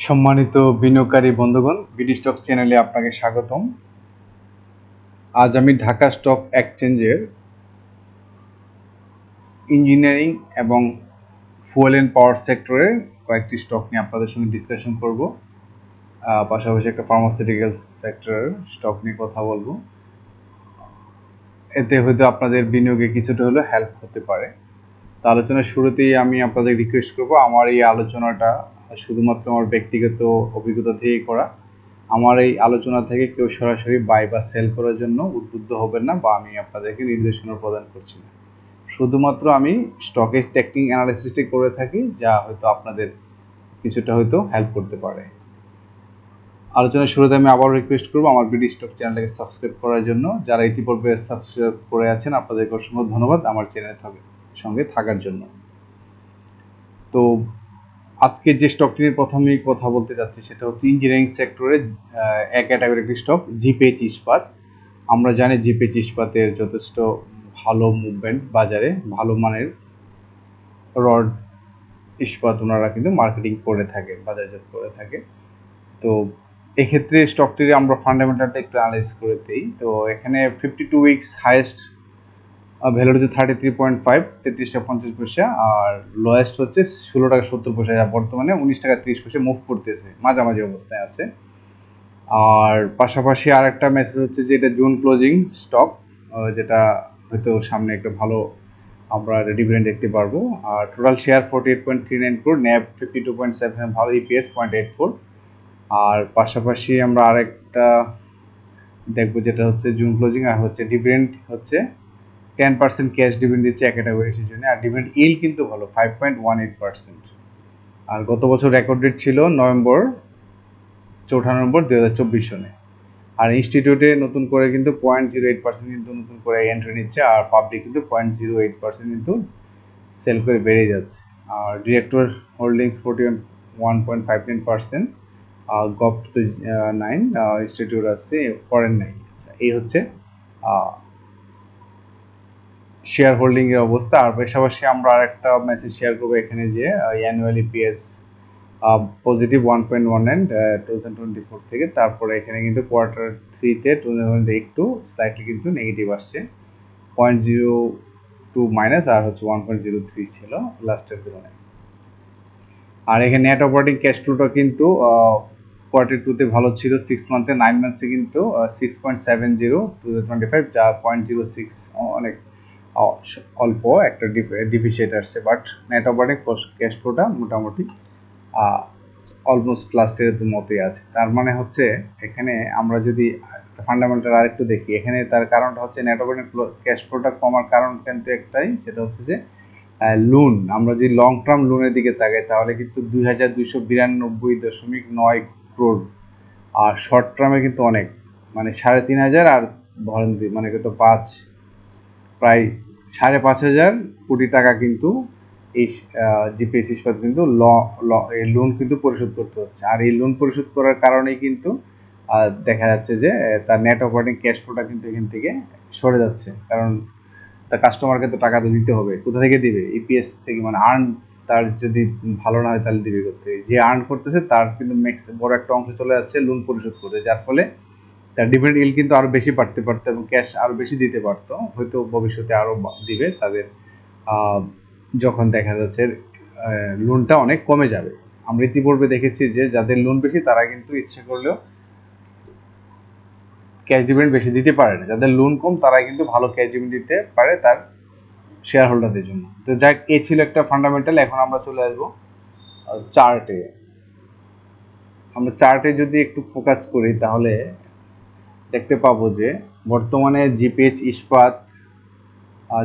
সম্মানিত বিনিয়োগকারী বন্ধুগণ, বিডি স্টক চ্যানেলে আপনাকে স্বাগতম। আজ আমি ঢাকা স্টক এক্সচেঞ্জের ইঞ্জিনিয়ারিং এবং ফুয়েল অ্যান্ড পাওয়ার সেক্টরের কয়েকটি স্টক নিয়ে আপনাদের সঙ্গে ডিসকাশন করব। পাশাপাশি একটা ফার্মাসিউটিক্যালস সেক্টরের স্টক নিয়ে কথা বলবো। এতে হয়তো আপনাদের বিনিয়োগে কিছুটা হলেও হেল্প হতে পারে। তো আলোচনার শুরুতেই আমি আপনাদের রিকোয়েস্ট করব, আমার এই আলোচনাটা শুধুমাত্র আমার ব্যক্তিগত অভিজ্ঞতা থেকেই করা। আমার এই আলোচনা থেকে কেউ সরাসরি বাই বা সেল করার জন্য উদ্বুদ্ধ হবেন না, বা আমি আপনাদেরকে নির্দেশনা প্রদান করছি না। শুধুমাত্র আমি স্টকের টেকনিক অ্যানালাইসিসটি করে থাকি, যা হয়তো আপনাদের কিছুটা হয়তো হেল্প করতে পারে। আলোচনার শুরুতে আমি আবার রিকোয়েস্ট করবো আমার বিডি স্টক চ্যানেলটাকে সাবস্ক্রাইব করার জন্য। যারা ইতিপূর্বে সাবস্ক্রাইব করে আছেন, আপনাদেরকে অসংখ্য ধন্যবাদ আমার চ্যানেলের সঙ্গে থাকার জন্য। তো আজকে যে স্টকটি নিয়ে প্রথমেই কথা বলতে যাচ্ছি সেটা হচ্ছে ইঞ্জিনিয়ারিং সেক্টরে এক ক্যাটাগরি একটি স্টক, জিপিএইচ ইস্পাত। আমরা জানি জিপিএইচ ইস্পাতের যথেষ্ট ভালো মুভমেন্ট বাজারে, ভালো মানের রড ইস্পাত ওনারা কিন্তু মার্কেটিং করে থাকে, বাজারজাত করে থাকে। তো এক্ষেত্রে স্টকটির আমরা ফান্ডামেন্টালটা একটু অ্যানালাইজ করে দিই। তো এখানে 52 উইকস হাইয়েস্ট ভ্যালু হচ্ছে 33.5, 33 টাকা 50 পয়সা, আর লোয়েস্ট হচ্ছে 16 টাকা 70 পয়সা, যা বর্তমানে 19 টাকা 30 পয়সা মুভ করতেছে, মাঝামাঝি অবস্থায় আছে। আর পাশাপাশি আর একটা মেসেজ হচ্ছে যে এটা জুন ক্লোজিং স্টক, যেটা হয়তো সামনে একটা ভালো আমরা ডিভিডেন্ড দেখতে পারবো। আর টোটাল শেয়ার 48.39 crore, ন্যাব 52.7, ভালো ইপিএস 0.84। আর পাশাপাশি আমরা আরেকটা দেখবো যেটা হচ্ছে জুন ক্লোজিং, আর হচ্ছে ডিভিডেন্ড হচ্ছে 10% ক্যাশ ডিভিডেন্ড দিচ্ছে এক ক্যাটাগরি জন্য। আর ডিভিডেন্ড ইল কিন্তু ভালো 5.18%। আর গত বছর রেকর্ড ডেট ছিল নভেম্বর 4 2024 সনে। আর ইনস্টিটিউটে নতুন করে কিন্তু 0.08% কিন্তু নতুন করে এন্ট্রি নিচ্ছে, আর পাবলিক কিন্তু 0.08% কিন্তু সেল করে বেড়ে যাচ্ছে। আর ডিরেক্টর হোল্ডিংস 41.59%, গভ তো 9, ইনস্টিটিউট আছে ফরেন নাই। আচ্ছা, এই হচ্ছে শেয়ার হোল্ডিং এর অবস্থা। আর পাশাপাশি আমরা আরেকটা মেসেজ শেয়ার করবো এখানে, যে অ্যানুয়াল ইপিএস পজিটিভ 1.19 2024 থেকে। তারপরে এখানে কিন্তু কোয়ার্টার 3-তে 2020 একটু স্লাইটলি কিন্তু নেগেটিভ আসছে, 0.02 মাইনাস, আর হচ্ছে 1.03 ছিল লাস্টের তুলনায়। আর এখানে নেট অপারেটিং ক্যাশ ফ্লোটা কিন্তু কোয়ার্টার 2-তে ভালো ছিল, 6 মান্থে 9 মান্থসে কিন্তু 6.70 2025, যা 0.06 অনেক অল্প একটা ডিফিসিয়েট আসছে। বাট নেট অপারেটিং ক্যাশ ফ্লোটা মোটামুটি অলমোস্ট লাস্ট ইয়ারের মতোই আছে। তার মানে হচ্ছে এখানে আমরা যদি ফান্ডামেন্টাল আরেকটু দেখি, এখানে তার কারণটা হচ্ছে নেট অপারেটিং ক্যাশ ফ্লোটা কমার কারণ কিন্তু একটাই, সেটা হচ্ছে যে লোন। আমরা যদি লং টার্ম লোনের দিকে তাকাই তাহলে কিন্তু 2292.9 crore, আর শর্ট টার্মে কিন্তু অনেক, মানে 3,500, আর ধরেন মানে কত প্রায় 5,500 কোটি টাকা কিন্তু এই জিপিএস ইস্পাত কিন্তু লোন কিন্তু পরিশোধ করতে হচ্ছে। আর এই লোন পরিশোধ করার কারণেই কিন্তু দেখা যাচ্ছে যে তার নেট অপারেটিং ক্যাশ ফ্লোটা কিন্তু এখান থেকে সরে যাচ্ছে, কারণ তার কাস্টমারকে তো টাকা তো দিতে হবে। কোথা থেকে দিবে? ইপিএস থেকে, মানে আর্ন তার যদি ভালো না হয় তাহলে দিবে করতে, যে আর্ন করতেছে তার কিন্তু বড় একটা অংশ চলে যাচ্ছে লোন পরিশোধ করতে, যার ফলে তার ডিভিডেন্ড ইল কিন্তু আরো বেশি বাড়তে পারতো এবং ক্যাশ আরো বেশি দিতে পারতো, হয়তো ভবিষ্যতে আরো দিবে তাদের যখন দেখা যাচ্ছে লোনটা অনেক কমে যাবে। আমরা ইতিপূর্বে দেখেছি যে যাদের লোন বেশি তারা কিন্তু ইচ্ছে করলেও ক্যাশ ডিভিডেন্ড বেশি দিতে পারে না, যাদের লোন কম তারা কিন্তু ভালো ক্যাশ ডিভিডেন্ড দিতে পারে তার শেয়ার হোল্ডারদের জন্য। তো যাক, এই ছিল একটা ফান্ডামেন্টাল। এখন আমরা চলে আসবো চার্টে। আমরা চার্টে যদি একটু ফোকাস করি তাহলে দেখতে পাবো যে বর্তমানে জিপিএইচ ইস্পাত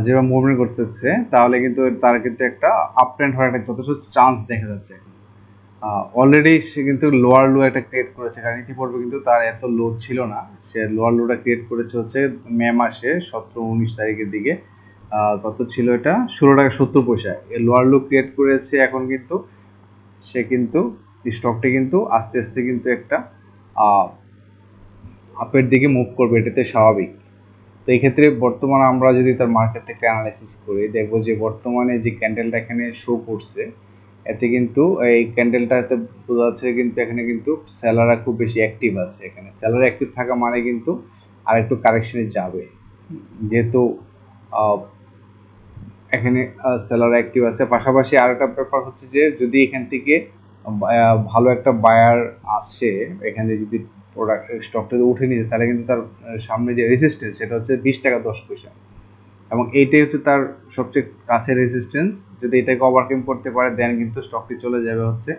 যেভাবে মুভমেন্ট করতেছে, তাহলে কিন্তু তার কিন্তু একটা আপ ট্রেন্ড হওয়ার একটা যথেষ্ট চান্স দেখা যাচ্ছে। অলরেডি সে কিন্তু লোয়ার লো একটা ক্রিয়েট করেছে, কারণ ইতিপূর্বে কিন্তু তার এত লো ছিল না। সে লোয়ার লোটা ক্রিয়েট করেছে হচ্ছে মে মাসে 17-19 তারিখের দিকে। কত ছিল এটা? 16 টাকা 70 পয়সা এই লোয়ার লো ক্রিয়েট করেছে। এখন কিন্তু সে কিন্তু স্টকটি কিন্তু আস্তে আস্তে কিন্তু একটা আপের দিকে মুভ করবে, এটাতে স্বাভাবিক। তো এই ক্ষেত্রে বর্তমানে আমরা যদি তার মার্কেটটাকে অ্যানালাইসিস করি, দেখবো যে বর্তমানে যে ক্যান্ডেলটা এখানে শো করছে, এতে কিন্তু এই ক্যান্ডেলটাতে বোঝা যাচ্ছে কিন্তু এখানে কিন্তু সেলাররা খুব বেশি অ্যাক্টিভ আছে। এখানে সেলার অ্যাক্টিভ থাকা মানে কিন্তু আরেকটু কারেকশনে যাবে, যেহেতু এখানে সেলার অ্যাক্টিভ আছে। পাশাপাশি আরেকটা ব্যাপার হচ্ছে যে যদি এখান থেকে ভালো একটা বায়ার আসে, এখানে যদি প্রোডাক্ট স্টকটা উঠে নিয়ে তাহলে কিন্তু তার সামনে যে রেজিস্ট্যান্স সেটা হচ্ছে 20 টাকা 10 পয়সা, এবং এইটাই হচ্ছে তার সবচেয়ে কাছের রেজিস্ট্যান্স। যদি এটাকে ওভারকাম করতে পারে দেন কিন্তু স্টকটি চলে যাবে হচ্ছে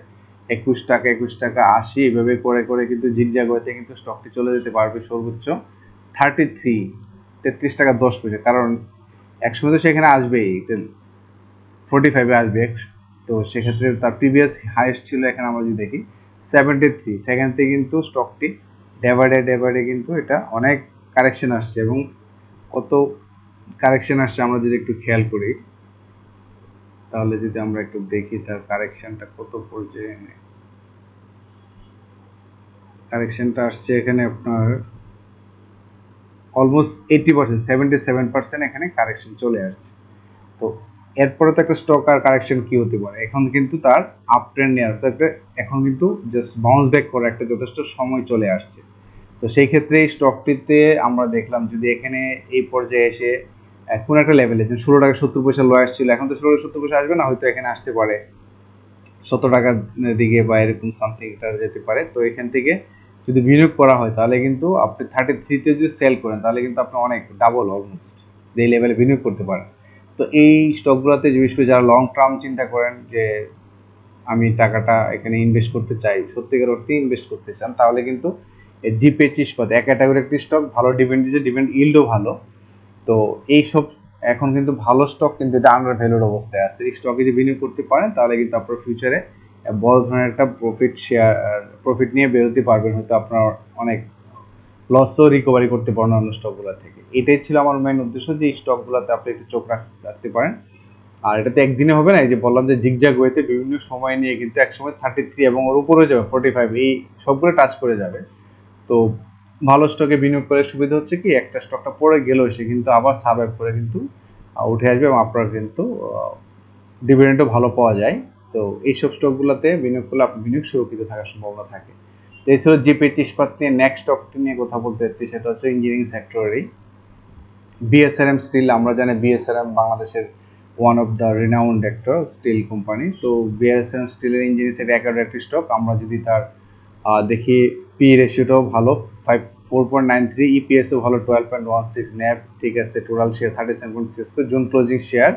21 টাকা 21 টাকা 80, এভাবে করে করে কিন্তু জিগজ্যাগ হতে কিন্তু স্টকটি চলে যেতে পারবে সর্বোচ্চ 33 টাকা 10 পয়সা। কারণ একসময় তো সেখানে আসবেই, 45-এ আসবে। তো সেক্ষেত্রে তার প্রিভিয়াস হাইয়েস্ট ছিল এখানে আমরা যদি দেখি 73, সেখান থেকে কিন্তু স্টকটি ডে কিন্তু এটা অনেক কারেকশন আসছে, এবং কত কারেকশন আসছে আমরা যদি একটু খেয়াল করি তাহলে যদি আমরা একটু দেখি তার কারেকশনটা কত পর্যায়ে, কারেকশনটা আসছে এখানে আপনার অলমোস্ট 80%, 77% এখানে কারেকশন চলে আসছে। তো এরপরে তো একটা স্টক আর কারেকশন কি হতে পারে, এখন কিন্তু তার আপ ট্রেন্ড নেওয়ার তো একটা, এখন কিন্তু জাস্ট বাউন্স ব্যাক করার একটা যথেষ্ট সময় চলে আসছে। তো সেই ক্ষেত্রে এই স্টকটিতে আমরা দেখলাম যদি এখানে এই পর্যায়ে এসে কোন একটা লেভেলে যে 16 টাকা 70 পয়সা লো আসছিল, এখন তো 16 টাকা 70 পয়সা আসবে না, হয়তো এখানে আসতে পারে 17 টাকার দিকে বা এরকম সামথিং এটা যেতে পারে। তো এখান থেকে যদি বিনিয়োগ করা হয় তাহলে কিন্তু আপনি 33-তে যদি সেল করেন তাহলে কিন্তু আপনি অনেক ডাবল অলমোস্ট এই লেভেলে বিনিয়োগ করতে পারেন। তো এই স্টকগুলোতে বিশেষ করে যারা লং টার্ম চিন্তা করেন যে আমি টাকাটা এখানে ইনভেস্ট করতে চাই, সত্যিকার অর্থে ইনভেস্ট করতে চান, তাহলে কিন্তু G25 ইস্পাত এক ক্যাটাগরি একটি স্টক, ভালো ডিভিডেন্ড দিচ্ছে, ডিভিডেন্ড ইল্ডও ভালো। তো এইসব এখন কিন্তু ভালো স্টক, কিন্তু এটা আন্ডার ভ্যালুর অবস্থায় আছে। এই স্টকে যদি বিনিয়োগ করতে পারেন তাহলে কিন্তু আপনার ফিউচারে বড় ধরনের একটা প্রফিট নিয়ে বেরোতে পারবেন, হয়তো আপনার অনেক লসও রিকভারি করতে পারেন অন্য স্টকগুলো থেকে। এটাই ছিল আমার মেইন উদ্দেশ্য, যে এই স্টকগুলোতে আপনি একটু চোখ রাখতে পারেন। আর এটাতে একদিনে হবে না, এই যে বললাম যে জিগজ্যাগ ওয়েতে বিভিন্ন সময় নিয়ে কিন্তু একসময় 33 এবং ওর উপরে যাবে 45, এই সবগুলো টাচ করে যাবে। তো ভালো স্টকে বিনিয়োগ করে সুবিধা হচ্ছে কি, একটা স্টকটা পড়ে গেলেও সে কিন্তু আবার সার্ভাইভ করে কিন্তু উঠে আসবে, এবং আপনার কিন্তু ডিভিডেন্ডও ভালো পাওয়া যায়। তো এইসব স্টকগুলোতে বিনিয়োগ করলে আপনার বিনিয়োগ সুরক্ষিত থাকার সম্ভাবনা থাকে। তো এই ছিল G25 ইস্পাত নিয়ে। নেক্সট স্টকটি নিয়ে কথা বলতে চাচ্ছি, সেটা হচ্ছে ইঞ্জিনিয়ারিং সেক্টরেরই BSRM স্টিল। আমরা জানি BSRM বাংলাদেশের ওয়ান অফ দ্য রিনাউন্ড একটা স্টিল কোম্পানি। তো BSRM স্টিলের ইঞ্জিনিয়ারিং সেক্টর একটি স্টক। আমরা যদি তার দেখি পি রেশিওটাও ভালো 4.93, ইপিএসও ভালো 12.16, ন্যাব ঠিক আছে, total share 37.6, June closing share.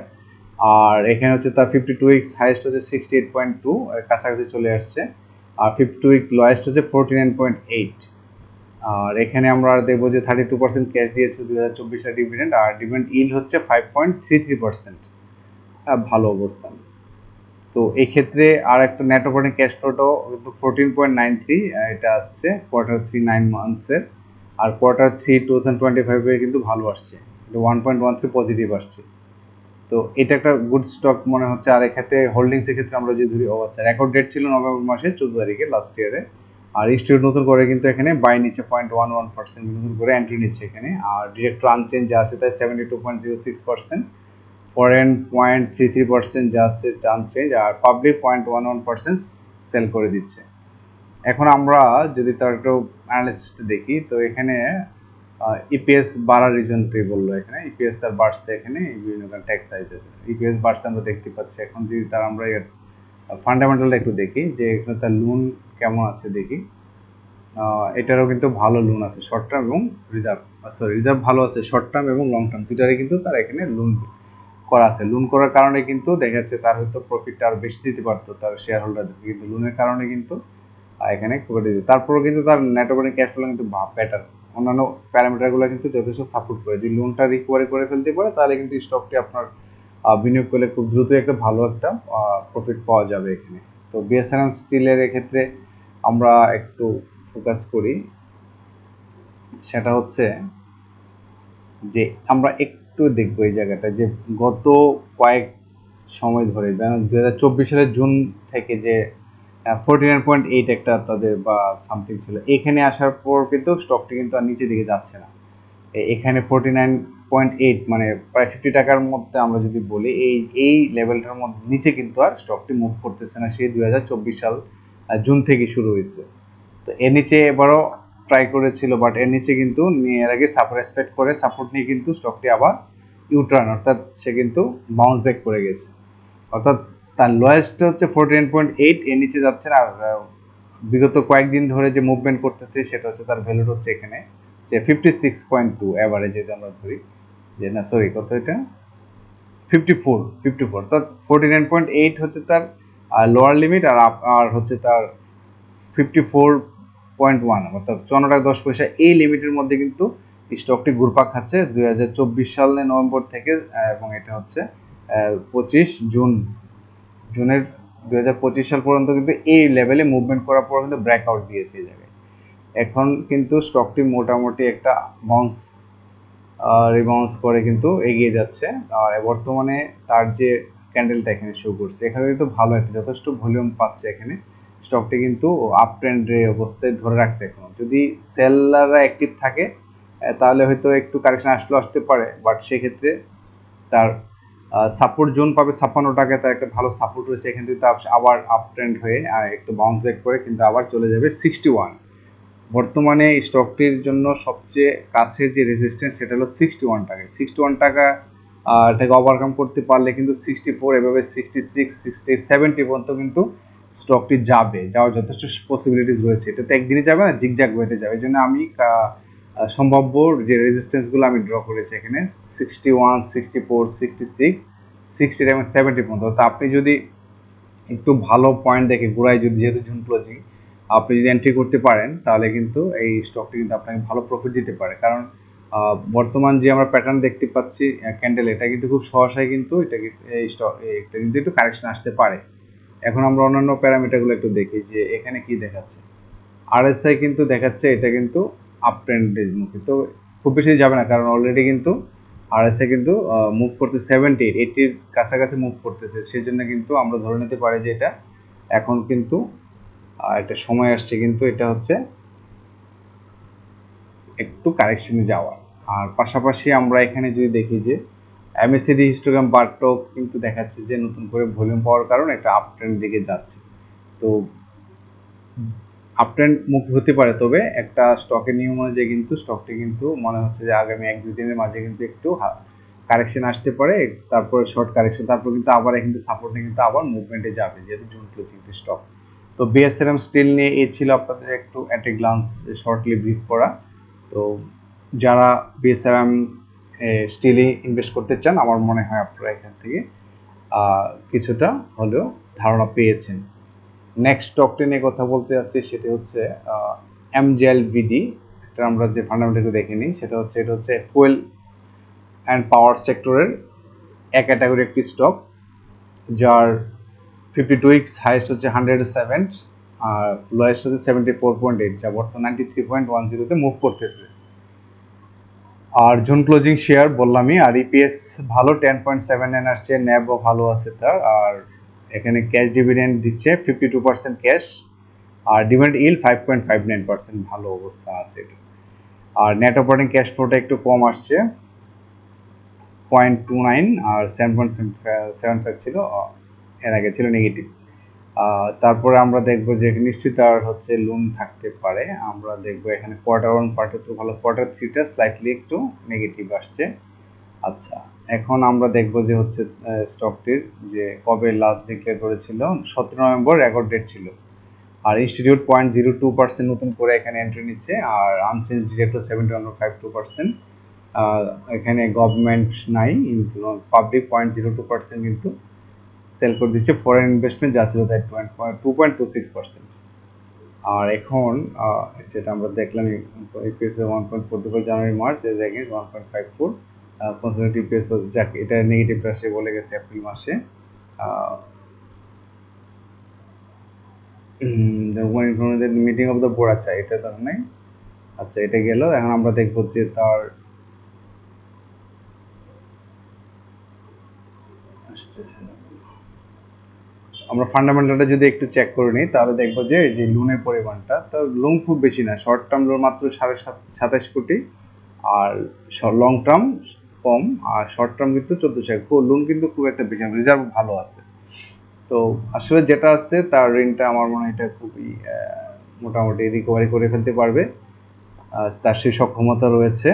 আর এখানে হচ্ছে তার 52 উইকস হাইয়েস্ট হচ্ছে 68.2, কাছাকাছি চলে আসছে। আর 52 উইক লোয়েস্ট হচ্ছে 49.8। আর এখানে আমরা দেখবো যে 32% ক্যাশ দিয়েছে 2024 সালে ডিভিডেন্ড, আর ডিভিডেন্ড ইল্ড হচ্ছে 5.33%, ভালো অবস্থান। তো এই ক্ষেত্রে আর একটা নেট অপারেটিং ক্যাশ ফ্লোটাও কিন্তু 14.93, এটা আসছে Q3 9 মান্থসের। আর Q3 2025 কিন্তু ভালো আসছে, 1.13 পজিটিভ আসছে। তো এটা একটা গুড স্টক মনে হচ্ছে। আর এক্ষেত্রে হোল্ডিংস এর ক্ষেত্রে আমরা যদি ধরি, আচ্ছা রেকর্ড ডেট ছিল নভেম্বর মাসে 14 তারিখে লাস্ট ইয়ারে। আর ইনস্টিটিউট নতুন করে কিন্তু এখানে বাই নিচ্ছে 0.11%, নতুন করে এন্ট্রি নিচ্ছে এখানে। আর ডিরেক্টর আনচেঞ্জ যা আছে তাই 72.06%, ফরেন 0.33% যা আছে আনচেঞ্জ, আর পাবলিক 0.11% সেল করে দিচ্ছে। এখন আমরা যদি তার একটু অ্যানালিসিস দেখি, তো এখানে ইপিএস বাড়ার রিজনটি বললো, এখানে ইপিএস তার বাড়ছে, এখানে বিভিন্ন ট্যাক্স সাইজ আছে, ইপিএস বাড়ছে আমরা দেখতে পাচ্ছি। এখন যদি তার আমরা ফান্ডামেন্টালটা একটু দেখি যে এখানে তার লোন কেমন আছে দেখি, এটারও কিন্তু ভালো লোন আছে শর্ট টার্ম এবং রিজার্ভ ভালো আছে, শর্ট টার্ম এবং লং টার্ম দুটারই কিন্তু তার এখানে লোন করা আছে। লোন করার কারণে কিন্তু দেখা যাচ্ছে তার হয়তো প্রফিটটা আরো বেশি দিতে পারতো তার শেয়ার হোল্ডারদের, কিন্তু লোনের কারণে কিন্তু এখানে করে দিতে। তারপরেও কিন্তু তার নেট অপারেটিং ক্যাশ ফ্লো কিন্তু বেটার, অন্যান্য প্যারামিটারগুলো কিন্তু যথেষ্ট সাপোর্ট করে। যদি লোনটা রিকভারি করে ফেলতে পারে তাহলে কিন্তু স্টকটি আপনার বিনিয়োগ করলে খুব দ্রুত একটা ভালো একটা প্রফিট পাওয়া যাবে এখানে। তো বিএসআরএম স্টিলের এক্ষেত্রে আমরা একটু ফোকাস করি, সেটা হচ্ছে যে আমরা একটু দেখবো এই জায়গাটা যে গত কয়েক সময় ধরে 2024 সালের জুন থেকে যে 49.8 একটা তাদের বা সামথিং ছিল, এখানে আসার পর কিন্তু স্টকটি কিন্তু আর নিচের দিকে যাচ্ছে না। এখানে 46.8 মানে প্রায় 50 টাকার মধ্যে আমরা যদি বলি এই লেভেলটার মধ্যে নিচে কিন্তু আর স্টকটি মুভ করতেছে না, সেই 2024 সাল জুন থেকে শুরু হয়েছে। তো এর নিচে এবারও ট্রাই করেছিল, বাট এর নিচে কিন্তু এর আগে সাপোর্ট রেসপেক্ট করে সাপোর্ট নিয়ে কিন্তু স্টকটি আবার ইউটার্ন অর্থাৎ সে কিন্তু বাউন্স ব্যাক করে গেছে, অর্থাৎ তার লোয়েস্ট হচ্ছে 49.8, এর নিচে যাচ্ছে না। আর বিগত কয়েকদিন ধরে যে মুভমেন্ট করতেছে সেটা হচ্ছে তার ভ্যালু হচ্ছে এখানে যে 56.2 এভারেজ যদি আমরা ধরি, যে না সরি কত এটা 54 অর্থাৎ 49.8 হচ্ছে তার লোয়ার লিমিট, আর হচ্ছে তার 54.1 অর্থাৎ 54 টাকা 10 পয়সা এই লিমিটের মধ্যে কিন্তু স্টকটি ঘুরপাক খাচ্ছে 2024 সালের নভেম্বর থেকে, এবং এটা হচ্ছে 25 জুনের 2025 সাল পর্যন্ত কিন্তু এই লেভেলে মুভমেন্ট করার পর কিন্তু ব্রেকআউট দিয়েছে এই জায়গায়। এখন কিন্তু স্টকটি মোটামুটি একটা রিবাউন্স করে কিন্তু এগিয়ে যাচ্ছে। আর বর্তমানে তার যে ক্যান্ডেলটা এখানে শো করছে এখানে কিন্তু ভালো একটা যথেষ্ট ভলিউম পাচ্ছে, এখানে স্টকটি কিন্তু আপ ট্রেন্ডের অবস্থায় ধরে রাখছে। এখন যদি সেলাররা অ্যাক্টিভ থাকে তাহলে হয়তো একটু কারেকশন আসতে পারে, বাট সেক্ষেত্রে তার সাপোর্ট জোন পাবে 56 টাকায়, তার একটা ভালো সাপোর্ট রয়েছে, এখান থেকে আবার আপ ট্রেন্ড হয়ে একটু বাউন্স ব্যাক করে কিন্তু আবার চলে যাবে 61। বর্তমানে স্টকটির জন্য সবচেয়ে কাছের যে রেজিস্ট্যান্স সেটা হলো 61 টাকা। 61 টাকা এটাকে ওভারকাম করতে পারলে কিন্তু 64 এভাবে 66 60 70 পর্যন্ত কিন্তু স্টকটি যাওয়ার যথেষ্ট পসিবিলিটিস রয়েছে। এটা তো একদিনই যাবে না, জিগজ্যাগ হয়ে যাবে। এই জন্য আমি সম্ভাব্য যে রেজিস্ট্যান্সগুলো আমি ড্র করেছি এখানে 61 64 66 60 এবং 70 পর্যন্ত। তো আপনি যদি একটু ভালো পয়েন্ট দেখে গোড়ায় যদি যেহেতু জুন ক্লোজিং আপনি যদি এন্ট্রি করতে পারেন তাহলে কিন্তু এই স্টকটি কিন্তু আপনাকে ভালো প্রফিট দিতে পারে। কারণ বর্তমান যে আমরা প্যাটার্ন দেখতে পাচ্ছি ক্যান্ডেল, এটা কিন্তু খুব সহসাই কিন্তু এটা কিন্তু একটু কারেকশন আসতে পারে। এখন আমরা অন্যান্য প্যারামিটারগুলো একটু দেখি যে এখানে কি দেখাচ্ছে। আরএসআই কিন্তু দেখাচ্ছে এটা কিন্তু আপ ট্রেন্ডের মুখে, তো খুব বেশি যাবে না, কারণ অলরেডি কিন্তু আরএসআই কিন্তু মুভ করতে 70 80-র কাছাকাছি মুভ করতেছে। সেই জন্য কিন্তু আমরা ধরে নিতে পারি যে এটা এখন কিন্তু একটা সময় আসছে কিন্তু এটা হচ্ছে একটু কারেকশনে যাওয়ার। আর পাশাপাশি আমরা এখানে যদি দেখি যে এমএসিডি হিস্টোগ্রাম বারটাও কিন্তু দেখাচ্ছে যে নতুন করে ভলিউম পাওয়ার কারণে একটা আপ ট্রেন্ড দিকে যাচ্ছে। তো আপ ট্রেন্ড মুখ হতে পারে, তবে একটা স্টকের নিয়ম অনুযায়ী কিন্তু স্টকটি কিন্তু মনে হচ্ছে যে আগামী 1-2 দিনের মাঝে কিন্তু একটু কারেকশন আসতে পারে, তারপরে শর্ট কারেকশন, তারপর কিন্তু আবার কিন্তু সাপোর্ট নিয়ে কিন্তু আবার মুভমেন্টে যাবে যেহেতু জুন ক্লোজিং স্টক। তো বিএসআরএম স্টিল নিয়ে এই ছিল আপনাদের একটু at a glance shortly brief করা। তো যারা বিএসআরএম স্টিলে ইনভেস্ট করতে চান আমার মনে হয় আপনারা এখান থেকে কিছুটা হলেও ধারণা পেয়েছেন। নেক্সট স্টকটি নিয়ে কথা বলতে যাচ্ছি সেটা হচ্ছে এমজেএলভিডি। এটা আমরা যে ফান্ডামেন্টাল দেখে নিই সেটা হচ্ছে এটা হচ্ছে ফুয়েল অ্যান্ড পাওয়ার সেক্টরের এক ক্যাটাগরি একটি স্টক, যার 52 উইকস হাইয়েস্ট হচ্ছে 107 আর লোয়েস্ট হচ্ছে 74.8, যা বর্তমানে 93.10-তে মুভ করতেছে। আর জুন ক্লোজিং শেয়ার বললামই, আর ইপিএস ভালো 10.79 আসছে, ন্যাবও ভালো আছে তার। আর এখানে ক্যাশ ডিভিডেন্ড দিচ্ছে 52% ক্যাশ, আর ডিভিডেন্ড ইল্ড 5.59%, ভালো অবস্থা আছে এটা। আর নেট অপারেটিং ক্যাশ ফ্লোটা একটু কম আসছে 0.29 আর 7.75 ছিল, এর আগে ছিল নেগেটিভ। তারপরে আমরা দেখবো যে নিশ্চিত আর হচ্ছে লোন থাকতে পারে। আমরা দেখবো এখানে Q1 Q2 ভালো, Q3টা স্লাইটলি একটু নেগেটিভ আসছে। আচ্ছা, এখন আমরা দেখবো যে হচ্ছে স্টকটির যে কবে লাস্ট ডিক্লেয়ার করেছিল 17 নভেম্বর রেকর্ড ডেট ছিল। আর ইনস্টিটিউট 0.02% নতুন করে এখানে এন্ট্রি নিচ্ছে, আর আনচেঞ্জ ডিরেক্টর 71.52%। এখানে গভর্নমেন্ট নাই, পাবলিক 0.02% কিন্তু সেল করে দিচ্ছে। ফরেন ইনভেস্টমেন্ট যা ছিল তাই 2.26%। আর এখন যেটা আমরা দেখলাম ইপিএস 1.44 জানুয়ারি মার্চ এর জায়গায় 1.54 কনসোলিডেটেড ইপিএস যাক এটা নেগেটিভ রাশি বলে গেছে এপ্রিল মাসে। মিটিং অফ দ্য বোর্ড, আচ্ছা এটা তার নাই, আচ্ছা এটা গেল। এখন আমরা দেখবো যে তার আমরা ফান্ডামেন্টালটা যদি একটু চেক করে নিই তাহলে দেখবো যে এই যে লোনের পরিমাণটা, তো লোন খুব বেশি না, শর্ট টার্ম লোন মাত্র 27.5 কোটি আর লং টার্ম কম, আর শর্ট টার্ম কিন্তু 1400 লোন কিন্তু খুব একটা বেশি, রিজার্ভ ভালো আছে। তো আসলে যেটা আছে তার ঋণটা আমার মনে হয় এটা খুবই মোটামুটি রিকভারি করে ফেলতে পারবে, তার সেই সক্ষমতা রয়েছে।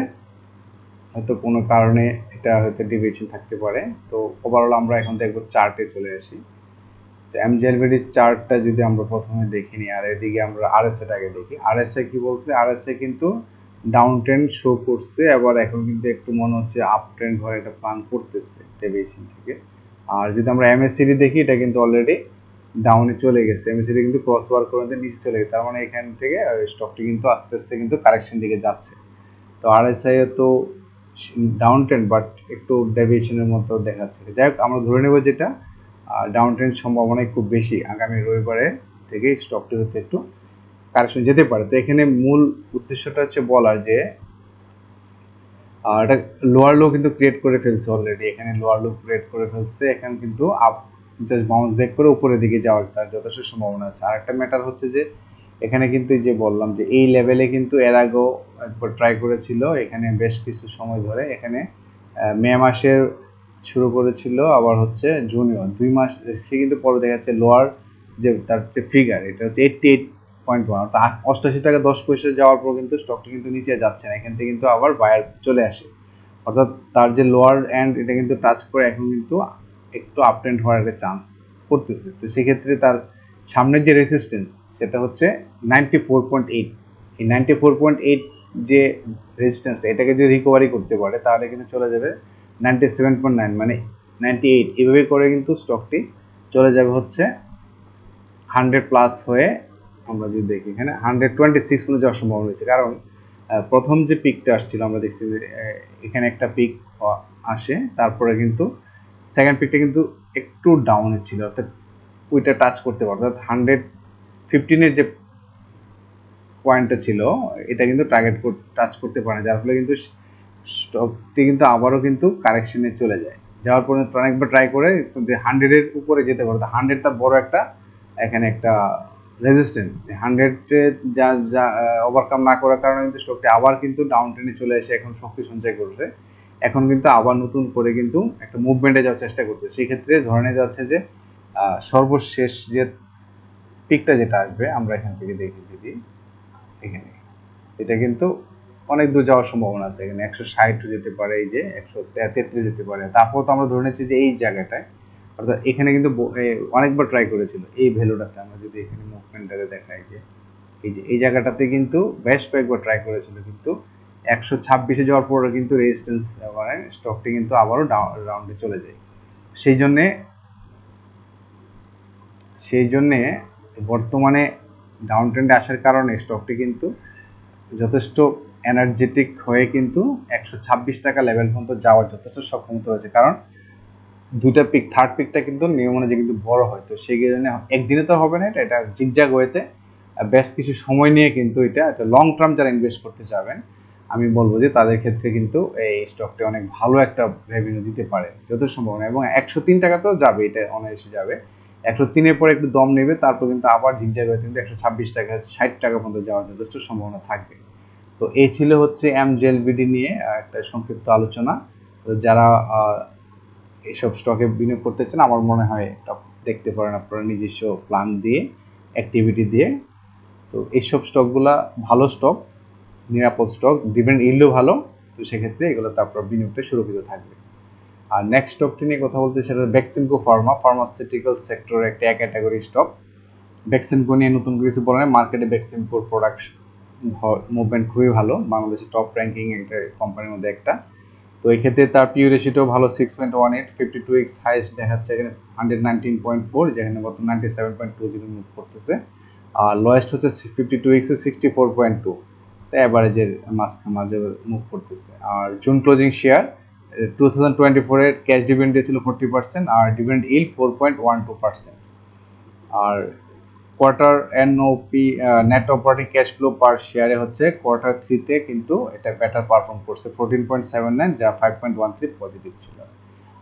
হয়তো কোনো কারণে এটা হয়তো ডিভিয়েশন থাকতে পারে। তো ওভারঅল আমরা এখন দেখবো চার্টে চলে আসি। তো এমজেএলভিডির চার্টটা যদি আমরা প্রথমে দেখে নিই, আর এদিকে আমরা আরএসএটাকে দেখি। আরএসএ কি বলছে? আরএসএ কিন্তু ডাউন ট্রেন্ড শো করছে, আবার এখন কিন্তু একটু মনে হচ্ছে আপ ট্রেন্ড হয়ে একটা প্ল্যান করতেছে ডেভিয়েশন থেকে। আর যদি আমরা এমএসসিডি দেখি, এটা কিন্তু অলরেডি ডাউনে চলে গেছে, এমএসসিডি কিন্তু ক্রস ওভার করে নিচে চলে গেছে, তার মানে এখান থেকে স্টকটি কিন্তু আস্তে আস্তে কিন্তু কারেকশন দিকে যাচ্ছে। তো আরএসআই তো ডাউন ট্রেন্ড বাট একটু ডেভিয়েশনের মতো দেখাচ্ছে। যাই হোক, আমরা ধরে নেব যেটা ডাউন ট্রেন্ড সম্ভাবনাই খুব বেশি, আগামী রবিবারে থেকে স্টকটি হতে একটু কারেকশন যেতে পারে। তো এখানে মূল উদ্দেশ্যটা হচ্ছে বলার যে এটা লোয়ার লো কিন্তু ক্রিয়েট করে ফেলছে অলরেডি, এখানে লোয়ার লো ক্রিয়েট করে ফেলছে, এখন কিন্তু আপ জাস্ট বাউন্স ব্যাক করে উপরের দিকে যাওয়ার তার যথেষ্ট সম্ভাবনা আছে। আর একটা ম্যাটার হচ্ছে যে এখানে কিন্তু যে বললাম যে এই লেভেলে কিন্তু এর আগেও একবার ট্রাই করেছিল, এখানে বেশ কিছু সময় ধরে, এখানে মে মাসের শুরু করেছিল, আবার হচ্ছে জুনিয়র 2 মাস, সে কিন্তু পরে দেখা যাচ্ছে লোয়ার যে তার যে ফিগার এটা হচ্ছে 88.1, অর্থাৎ 88 টাকা 10 পয়সা যাওয়ার পর কিন্তু স্টকটি কিন্তু নিচে যাচ্ছে না, এখান থেকে কিন্তু আবার বায়ার চলে আসে, অর্থাৎ তার যে লোয়ার এন্ড এটা কিন্তু টাচ করে এখন কিন্তু একটু আপ ট্রেন্ড হওয়ার একটা চান্স করতেছে। তো সেক্ষেত্রে তার সামনের যে রেজিস্ট্যান্স সেটা হচ্ছে 94.8, এই 94.8 যে রেজিস্ট্যান্সটা, এটাকে যদি রিকভারি করতে পারে তাহলে কিন্তু চলে যাবে 97.9, মানে 98, এভাবে করে কিন্তু স্টকটি চলে যাবে হচ্ছে 100 প্লাস হয়ে। আমরা যদি দেখি এখানে 126 পর্যন্ত যাওয়ার সম্ভাবনা রয়েছে, কারণ প্রথম যে পিকটা আসছিল আমরা দেখছি যে এখানে একটা পিক আসে, তারপরে কিন্তু সেকেন্ড পিকটা কিন্তু একটু ডাউনে ছিল, অর্থাৎ ওইটা টাচ করতে পারতো, অর্থাৎ 115-এর যে পয়েন্টটা ছিল এটা কিন্তু টার্গেট টাচ করতে পারে, যার ফলে কিন্তু স্টকটি কিন্তু আবারও কিন্তু কারেকশনে চলে যায়, যাওয়ার পরে অনেকবার ট্রাই করে 100-এর উপরে যেতে পারে। 100 তার বড় একটা এখানে একটা রেজিস্ট্যান্স, 100-এ যা ওভারকাম না করার কারণে কিন্তু স্টকটি আবার কিন্তু ডাউন ট্রেন্ডে চলে এসে এখন শক্তি সঞ্চয় করছে, এখন কিন্তু আবার নতুন করে কিন্তু একটা মুভমেন্টে যাওয়ার চেষ্টা করছে। সেক্ষেত্রে ধরে নেওয়া যাচ্ছে যে সর্বশেষ যে পিকটা যেটা আসবে, আমরা এখান থেকে দেখি যদি এখানে, এটা কিন্তু অনেক দূর যাওয়ার সম্ভাবনা আছে, এখানে 160 যেতে পারে, এই যে 133 যেতে পারে। তারপর তো আমরা ধরে নিচ্ছি যে এই জায়গাটায়, অর্থাৎ এখানে কিন্তু অনেকবার ট্রাই করেছিল এই ভ্যালুটাতে, আমরা যদি এখানে মুভমেন্টটাতে দেখাই যে এই জায়গাটাতে কিন্তু বেশ কয়েকবার ট্রাই করেছিল, কিন্তু 126-এ যাওয়ার পরে কিন্তু রেজিস্ট্যান্স মানে স্টকটি কিন্তু আবারও রাউন্ডে চলে যায়। সেই জন্যে বর্তমানে ডাউন ট্রেন্ডে আসার কারণে স্টকটি কিন্তু যথেষ্ট এনার্জেটিক হয়ে কিন্তু 126 টাকা লেভেল পর্যন্ত যাওয়ার যথেষ্ট সক্ষমতা রয়েছে, কারণ দুটা পিক, থার্ড পিকটা কিন্তু নিয়ম অনুযায়ী কিন্তু বড় হয়। তো সেই কারণে একদিনে তো হবে না, এটা জিগজ্যাগ ওয়েতে বেশ কিছু সময় নিয়ে কিন্তু এটা লং টার্ম যারা ইনভেস্ট করতে চাবেন, আমি বলবো যে তাদের ক্ষেত্রে কিন্তু এই স্টকটি অনেক ভালো একটা রেভিনিউ দিতে পারে যথেষ্ট সম্ভাবনা, এবং 103 টাকা তো যাবে, এটা অনায়াসে যাবে। 103-এর পরে একটু দম নেবে, তারপর কিন্তু আবার জিগজ্যাগ হয়ে কিন্তু 126 টাকা 60 টাকা পর্যন্ত যাওয়ার যথেষ্ট সম্ভাবনা থাকবে। তো এই ছিল হচ্ছে এমজেএলভিডি নিয়ে একটা সংক্ষিপ্ত আলোচনা। তো যারা এইসব স্টকে বিনিয়োগ করতে চান, আমার মনে হয় এটা দেখতে পারেন আপনারা নিজস্ব প্ল্যান দিয়ে, অ্যাক্টিভিটি দিয়ে। তো এইসব স্টকগুলা ভালো স্টক, নিরাপদ স্টক, ডিভিডেন্ড ইল্ডও ভালো, তো সেক্ষেত্রে এগুলোতে আপনার বিনিয়োগটা সুরক্ষিত থাকবে। আর নেক্সট স্টকটি নিয়ে কথা বলতে, সেটা বেক্সিমকো ফার্মাসিউটিক্যাল সেক্টরের একটা ক্যাটাগরি স্টক। বেক্সিমকো নিয়ে নতুন কিছু বলে না, মার্কেটে বেক্সিমকোর প্রোডাক্ট মুভমেন্ট খুবই ভালো, বাংলাদেশের টপ র্যাঙ্কিং একটা কোম্পানির মধ্যে একটা। তো এই ক্ষেত্রে তার পিউ রেশিওটাও ভালো, 6.18, 52 উইকস হাইস্ট দেখাচ্ছে এখানে 119.4, যেখানে বর্তমানে 97.20 মুভ করতেছে, আর লোয়েস্ট হচ্ছে 52 উইকসে 64.2, তো অ্যাভারেজের মাঝে মুভ করতেছে। আর জুন ক্লোজিং শেয়ার 2024-এর ক্যাশ ডিভিডেন্ড ছিল 40%, আর ডিভিডেন্ড ইল্ড 4.12%। আর quarter NOP net operating cash flow per শেয়ারে হচ্ছে কোয়ার্টার 3-তে কিন্তু এটা বেটার পারফর্ম করছে, 14.79, যা 5.13 পজিটিভ ছিল।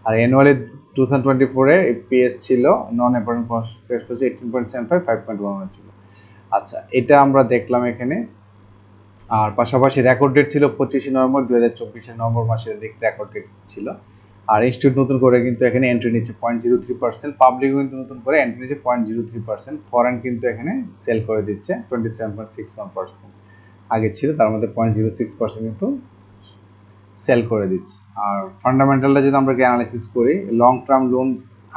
আর অ্যানুয়ালি 2024-এ পিএস ছিল নন অপারেটিং ক্যাশ ফ্লো 18.75, 5.11 ছিল। আচ্ছা, এটা আমরা দেখলাম এখানে আর পাশাপাশি রেকর্ড ডেট ছিল 25 নভেম্বর 2024 নভেম্বর মাসের রেকর্ড ডেট ছিল। আর ইনস্টিটিউট নতুন করে কিন্তু এখানে এন্ট্রি নিচ্ছে 0.03%, পাবলিক কিন্তু নতুন করে এন্ট্রি নিচ্ছে 0.03%, ফরেন কিন্তু এখানে সেল করে দিচ্ছে 27.61%, আগে ছিল তার মধ্যে 0.06% কিন্তু সেল করে দিচ্ছে। আর ফান্ডামেন্টালটা যদি আমরা অ্যানালাইসিস করি, long term loan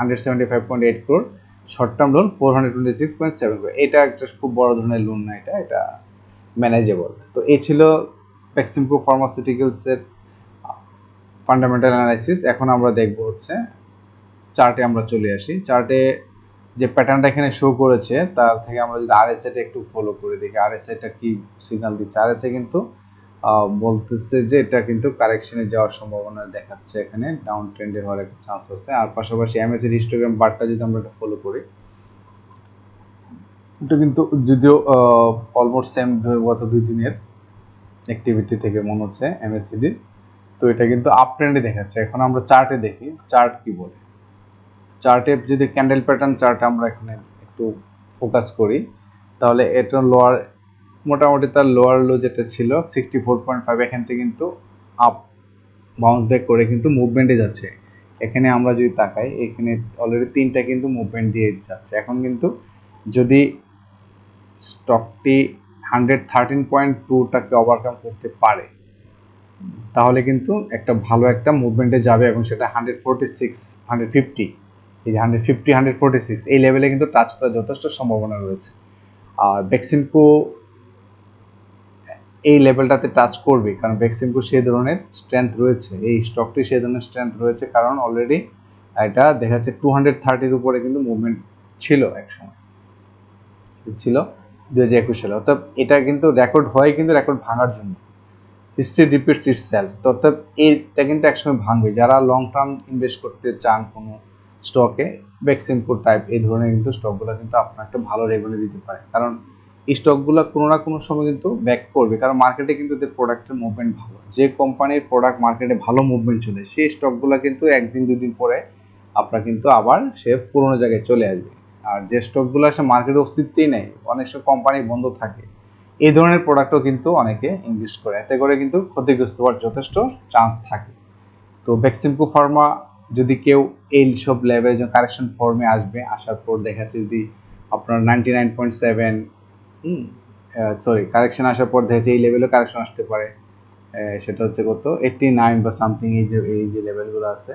175.8 crore, short term loan 426.7 crore, এটা একটা খুব বড় ধরনের লোন না, এটা ম্যানেজেবল। তো এই ছিল বেক্সিমকো ফার্মাসিউটিক্যালসের ফান্ডামেন্টাল অ্যানালাইসিস। এখন আমরা দেখব হচ্ছে চার্টে আমরা চলে আসি। চার্টে যে প্যাটার্নটা এখানে শো করেছে তার থেকে আমরা যদি আরএসআইটা একটু ফলো করে দেখি, আরএসআইটা কি সিগন্যাল দিচ্ছে। আরএসআই কিন্তু বলতেছে যে এটা কিন্তু কারেকশনে যাওয়ার সম্ভাবনা দেখাচ্ছে, এখানে ডাউন ট্রেন্ডে হওয়ার একটা চান্স আছে। আর পাশাপাশি এমএসির হিস্টোগ্রাম বারটা যদি আমরা এটা ফলো করি, এটা কিন্তু যদিও অলমোস্ট সেম গত 2 দিনের অ্যাক্টিভিটি থেকে মনে হচ্ছে এমএসসিডি, তো এটা কিন্তু আপ ট্রেন্ডে দেখাচ্ছে। এখন আমরা চার্টে দেখি চার্ট কি বলে। চার্টে যদি ক্যান্ডেল প্যাটার্ন চার্টে আমরা এখানে একটু ফোকাস করি, তাহলে এটা লোয়ার, মোটামুটি তার লোয়ার লো যেটা ছিল 64.5, এখান থেকে কিন্তু আপ বাউন্স ব্যাক করে কিন্তু মুভমেন্টে যাচ্ছে। এখানে আমরা যদি তাকাই, এখানে অলরেডি 3টা কিন্তু মুভমেন্ট দিয়ে যাচ্ছে। এখন কিন্তু যদি স্টকটি 113.2টাকে ওভারকাম করতে পারে, তাহলে কিন্তু একটা ভালো একটা মুভমেন্টে যাবে, এবং সেটা 146 150, এই যে 150 146 এই লেভেলে কিন্তু টাচ করার যথেষ্ট সম্ভাবনা রয়েছে। আর বেক্সিমকো এই লেভেলটাতে টাচ করবে, কারণ বেক্সিমকো সেই ধরনের স্ট্রেংথ রয়েছে, এই স্টকটি সেই ধরনের স্ট্রেংথ রয়েছে, কারণ অলরেডি এটা দেখা যাচ্ছে 230-র উপরে কিন্তু মুভমেন্ট ছিল, একসময় ছিল 2021 সালে। অর্থাৎ এটা কিন্তু রেকর্ড হয়, কিন্তু রেকর্ড ভাঙার জন্য, হিস্ট্রি রিপিটস ইটসেলফ। অর্থাৎ এটা কিন্তু একসময় ভাঙবে। যারা লং টার্ম ইনভেস্ট করতে চান কোনো স্টকে, বেক্সিমকো টাইপ এই ধরনের কিন্তু স্টকগুলো কিন্তু আপনার একটা ভালো রেভিনিউ দিতে পারে, কারণ এই স্টকগুলো কোনো না কোনো সময় কিন্তু ব্যাক করবে, কারণ মার্কেটে কিন্তু এদের প্রোডাক্টের মুভমেন্ট ভালো। যে কোম্পানির প্রোডাক্ট মার্কেটে ভালো মুভমেন্ট চলে, সেই স্টকগুলো কিন্তু একদিন দুদিন পরে আপনার কিন্তু আবার সে পুরোনো জায়গায় চলে আসবে। আর যে স্টকগুলো আসলে মার্কেটে অস্তিত্বই নেই, অনেক সময় কোম্পানি বন্ধ থাকে, এই ধরনের প্রোডাক্টও কিন্তু অনেকে ইনভেস্ট করে, এতে করে কিন্তু ক্ষতিগ্রস্ত হওয়ার যথেষ্ট চান্স থাকে। তো বেক্সিমকো ফার্মা যদি কেউ এই সব লেভেলে যে কারেকশন ফর্মে আসবে, আসার পর দেখা যাচ্ছে যদি আপনার 99.7 সরি কারেকশন আসার পর দেখা যাচ্ছে এই লেভেলে কারেকশন আসতে পারে, সেটা হচ্ছে কত 89 বা সামথিং, এই যে লেভেলগুলো আছে,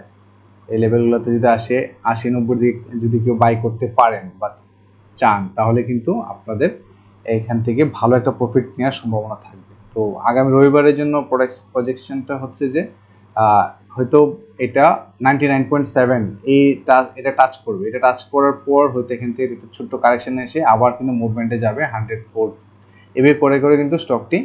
এই লেভেলগুলোতে যদি আসে 80-90 দিক যদি কেউ বাই করতে পারেন বা চান, তাহলে কিন্তু আপনাদের এখান থেকে ভালো একটা প্রফিট নেওয়ার সম্ভাবনা থাকবে। তো আগামী রবিবারের জন্য প্রজেকশনটা হচ্ছে যে হয়তো এটা 99.7 এটা টাচ করবে, এটা টাচ করার পর হয়তো এখান থেকে একটু ছোট্ট কারেকশন এসে আবার কিন্তু মুভমেন্টে যাবে 104, এভাবে করে করে কিন্তু স্টকটি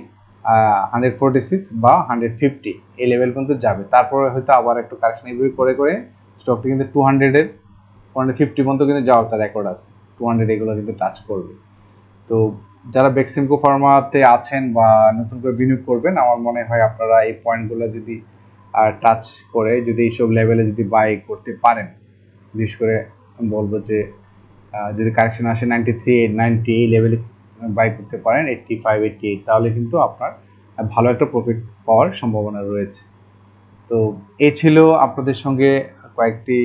146 বা 150 এই লেভেল পর্যন্ত যাবে। তারপরে হয়তো আবার একটু কারেকশন এভাবে করে করে স্টকটি কিন্তু 200-এর 250 পর্যন্ত কিন্তু যাওয়ার তার রেকর্ড আছে, 200 এগুলো কিন্তু টাচ করবে। তো যারা বেক্সিমকো ফার্মাতে আছেন বা নতুন করে বিনিয়োগ করবেন, আমার মনে হয় আপনারা এই পয়েন্টগুলো যদি টাচ করে যদি এইসব লেভেলে যদি বাই করতে পারেন, বিশেষ করে বলবো যে যদি কারেকশন আসে 93 90 এই লেভেলে বাই করতে পারেন, 85 88, তাহলে কিন্তু আপনার ভালো একটা প্রফিট পাওয়ার সম্ভাবনা রয়েছে। তো এই ছিল আপনাদের সঙ্গে কয়েকটি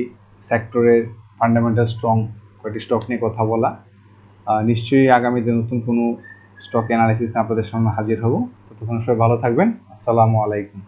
সেক্টরের ফান্ডামেন্টাল স্ট্রং কয়েকটি স্টক নিয়ে কথা বলা। নিশ্চয়ই আগামীতে নতুন কোনো স্টক অ্যানালাইসিস আপনাদের সামনে হাজির হব। ততক্ষণ সবাই ভালো থাকবেন। আসসালামু আলাইকুম।